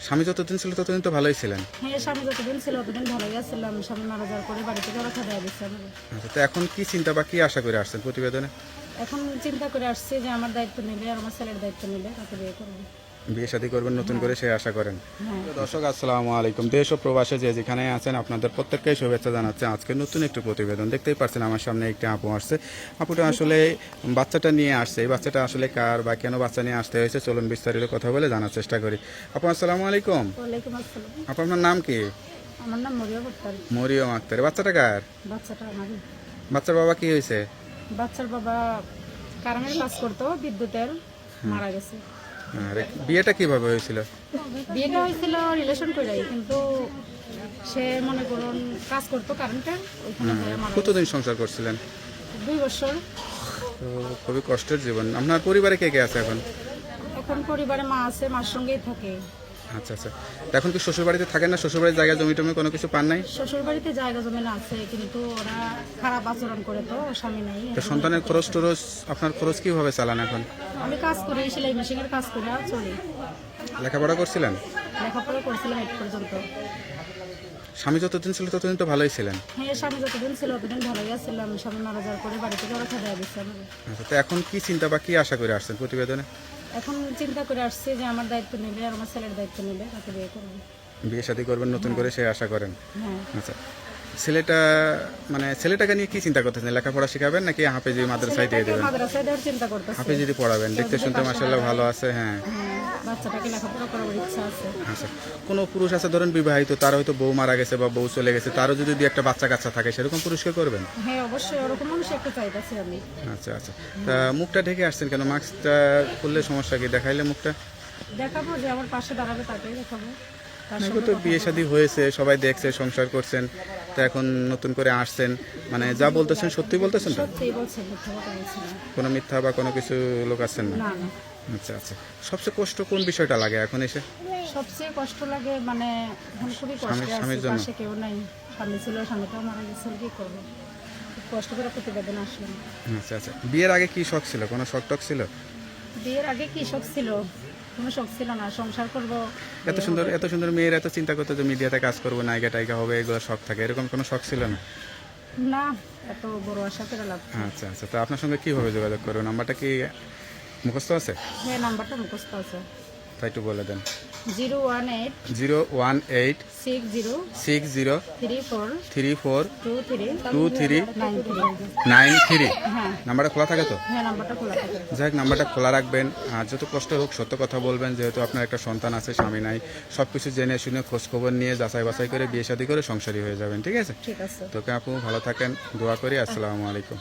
স্বামী যতদিন ছিল ততদিন তো ভালোই ছিলেন। হ্যাঁ, স্বামী যতদিন ছিল ততদিন ভালোই আছিলাম। স্বামী মারা যাওয়ার পরে বাড়ি থেকে রক্ষা দেওয়া দিচ্ছে আমাকে। আচ্ছা, তো এখন কি চিন্তা বা কি আশা করে আসছেন প্রতিবেদনে? এখন চিন্তা করে আসছি যে আমার দায়িত্ব নেবে আর আমার ছেলের দায়িত্ব নেবে, তাকে বিয়ে করবো। বিয়ে শাদী করবেন নতুন করে সেই আশা করেন। হ্যাঁ। দর্শক আসসালামু আলাইকুম। দেশ ও প্রবাসে যে যেখানে আছেন আপনাদের প্রত্যেককেই শুভেচ্ছা জানাচ্ছে। আজকে নতুন একটি প্রতিবেদন দেখতেই পাচ্ছেন আমার সামনে একটি আপু আসছে। আপুটা আসলে বাচ্চাটা নিয়ে আসছে। এই বাচ্চাটা আসলে কার বা কেন বাচ্চা নিয়ে আসতে হয়েছে চলুন বিস্তারিত কথা বলে জানার চেষ্টা করি। আপু আসসালামু আলাইকুম। ওয়ালাইকুম আসসালাম। আপু আপনার নাম কি? আমার নাম মরিয়ম আক্তার। মরিয়ম আক্তার। বাচ্চাটা কার? বাচ্চাটা আমারই। বাচ্চার বাবা কি হয়েছে? বাচ্চার বাবা কারেন্টের কাজ করতো, বিদ্যুতের, মারা গেছে। আর বিয়েটা কিভাবে হয়েছিল? বিয়েটা হয়েছিল রিলেশন করেই, কিন্তু সে মনে করুন কাজ করতো কারেন্টের, ওইখানে হয়ে মারা গেছে। কতদিন সংসার করছিলেন? 2 বছর। তো খুবই কষ্টের জীবন। আপনার পরিবারে কে কে আছে এখন? এখন পরিবারে মা আছে, মার সঙ্গেই থাকে। আচ্ছা আচ্ছা, তো এখন কি শ্বশুর বাড়িতে থাকেন না? শ্বশুর বাড়ির জায়গা জমি টমি কোনো কিছু পান নাই? শ্বশুর বাড়িতে জায়গা জমি আছে, কিন্তু ওরা খারাপ আচরণ করে, তো স্বামী নাই। তো সন্তানের খরচ টরচ আপনার খরচ কিভাবে চালান এখন? আমি কাজ করি, সেলাই মেশিনের কাজ করে চলি। লেখাপড়া করছিলেন? লেখাপড়া করছিলাম 8 পর্যন্ত। স্বামী যতদিন ছিল ততদিন তো ভালোই ছিলেন। হ্যাঁ, স্বামী যতদিন ছিল ততদিন ভালোই আছিলাম। স্বামী মারা যাওয়ার পরে বাড়ি থেকে রক্ষা দেওয়া দিচ্ছে আমাকে। আচ্ছা, তো এখন কি চিন্তা বা কি আশা করে আসছেন প্রতিবেদনে? এখন চিন্তা করে আসছি যে আমার দায়িত্ব নেবে আর আমার ছেলের দায়িত্ব নেবে, তাকে বিয়ে করবো। বিয়ে শাদী করবেন নতুন করে সেই আশা করেন। হ্যাঁ। আচ্ছা, ছেলেটা মানে ছেলেটাকে নিয়ে কি চিন্তা করতেছেন? লেখাপড়া শিখাবেন নাকি হাফেজি মাদ্রাসায় দিয়ে দেবেন? মাদ্রাসায় দেওয়ার চিন্তা করতেছি। হাফেজি পড়াবেন, দেখতে শুনতে মাশাআল্লাহ ভালো আছে। হ্যাঁ হ্যাঁ, বাচ্চাটাকে লেখাপড়া করার ইচ্ছা আছে। আচ্ছা, কোনো পুরুষ আছে ধরেন বিবাহিত, তার হয়তো বউ মারা গেছে বা বউ চলে গেছে, তারও যদি দুই একটা বাচ্চা কাচ্চা থাকে সেরকম পুরুষকে করবেন? হ্যাঁ, অবশ্যই ওরকম মানুষ একটা চাইতেছি আমি। আচ্ছা আচ্ছা, তা মুখটা ঢেকে আসছেন কেন? মাস্কটা খুললে সমস্যা কি? দেখাইলে মুখটা। দেখাবো, যে আমার পাশে দাঁড়াবে তাকেই দেখাবো। তার এখন সঙ্গে তো কথা বিয়ে বলবো। শাদী হয়েছে, সবাই দেখছে, সংসার করছেন, তো এখন নতুন করে আসছেন, মানে যা বলতেছেন সত্যি বলতেছেন তো? সত্যিই বলছি, মিথ্যা কথা বলছি না। কোনো মিথ্যা বা কোনো কিছু লোক আছেন না? না না, আচ্ছা আচ্ছা, সবচেয়ে কষ্ট কোন বিষয়টা লাগে এখন এসে? সবচেয়ে কষ্ট লাগে মানে এখন খুবই কষ্টে স্বামীর আছি, জন্য? পাশে কেউ নাই। স্বামী ছিল, স্বামীটাও মারা গেছে, কি করবো? খুব কষ্ট করে প্রতিবেদন আসলাম। আচ্ছা আচ্ছা, বিয়ের আগে কি শখ ছিল? কোনো শখ টক ছিল? বিয়ের আগে কি শখ ছিল? কোনো শখ ছিল না, সংসার করব। এত সুন্দর মেয়ের এত চিন্তা করতে যে মিডিয়াতে কাজ করবো, নায়িকা টাইকা হবে, এগুলো শখ থাকে, এরকম কোনো শখ ছিল না? না, এত বড় আশা করে লাভ নেই। আচ্ছা আচ্ছা, তো আপনার সঙ্গে কীভাবে যোগাযোগ করবো? নাম্বারটা কি মুখস্থ আছে? হ্যাঁ, নাম্বারটা মুখস্থ আছে। তাই একটু বলে দেন। 018 018 60 60 34 34 23 23 93। 93। হ্যাঁ। নাম্বারটা খোলা থাকে তো? হ্যাঁ, নাম্বারটা খোলা থাকে। যাই হোক, নাম্বারটা খোলা রাখবেন। আর যত কষ্ট হোক সত্য কথা বলবেন, যেহেতু আপনার একটা সন্তান আছে, স্বামী নাই, সব কিছু জেনে শুনে খোঁজখবর নিয়ে যাচাই বাছাই করে বিয়ে শাদী করে সংসারী হয়ে যাবেন। ঠিক আছে? ঠিক আছে। তোকে আপু ভালো থাকেন, দোয়া করি। আসসালামু আলাইকুম।